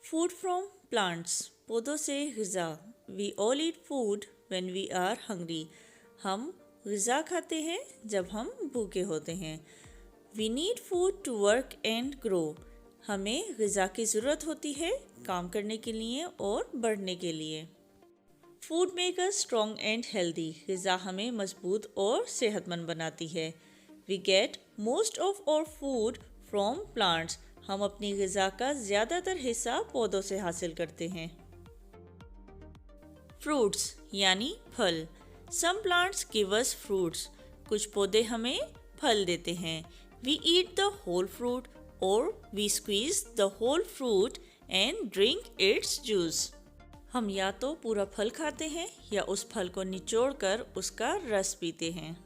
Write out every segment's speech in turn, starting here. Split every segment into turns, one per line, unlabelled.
Food from plants, पौधों से ग़िज़ा। We all eat food when we are hungry. हम ग़िज़ा खाते हैं जब हम भूखे होते हैं। We need food to work and grow. हमें ग़िज़ा की ज़रूरत होती है काम करने के लिए और बढ़ने के लिए। Food make us strong and healthy. ग़िज़ा हमें मजबूत और सेहतमंद बनाती है। We get most of our food from plants. हम अपनी ग़िज़ा का ज़्यादातर हिस्सा पौधों से हासिल करते हैं। फ्रूट्स यानी फल। Some plants give us fruits. कुछ पौधे हमें फल देते हैं। We eat the whole fruit और we squeeze the whole fruit and drink its juice. हम या तो पूरा फल खाते हैं या उस फल को निचोड़कर उसका रस पीते हैं।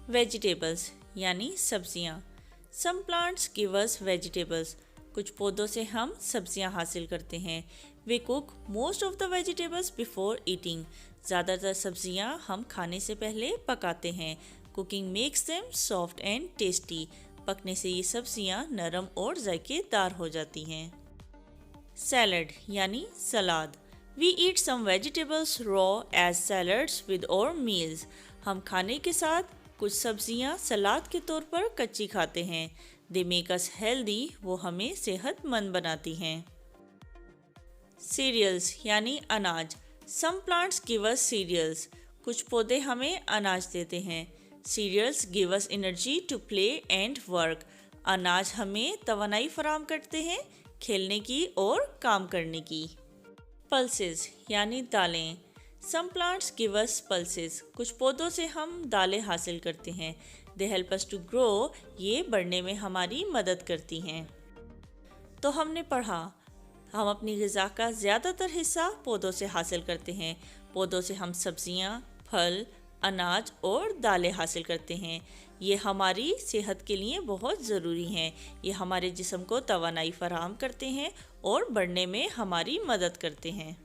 वेजिटेबल्स यानी सब्जियां। Some plants give us vegetables. कुछ पौधों से हम सब्जियां हासिल करते हैं। We cook most of the vegetables before eating. ज़्यादातर सब्जियां हम खाने से पहले पकाते हैं। Cooking makes them soft and tasty. पकने से ये सब्जियां नरम और जायकेदार हो जाती हैं। सैलड यानी सलाद। We eat some vegetables raw as salads with our meals. हम खाने के साथ कुछ सब्जियां सलाद के तौर पर कच्ची खाते हैं। They make us healthy. वो हमें सेहतमंद बनाती हैं। सीरियल्स यानी अनाज। Some plants give us cereals. कुछ पौधे हमें अनाज देते हैं। Cereals give us energy to play and work. अनाज हमें तवानाई फराहम करते हैं खेलने की और काम करने की। पल्सेस यानी दालें। Some plants give us pulses. कुछ पौधों से हम दालें हासिल करते हैं। They help us to grow. ये बढ़ने में हमारी मदद करती हैं। तो हमने पढ़ा, हम अपनी ग़िज़ा का ज़्यादातर हिस्सा पौधों से हासिल करते हैं। पौधों से हम सब्जियां, फल, अनाज और दालें हासिल करते हैं। ये हमारी सेहत के लिए बहुत ज़रूरी हैं। ये हमारे जिस्म को तवानाई फराहम करते हैं और बढ़ने में हमारी मदद करते हैं।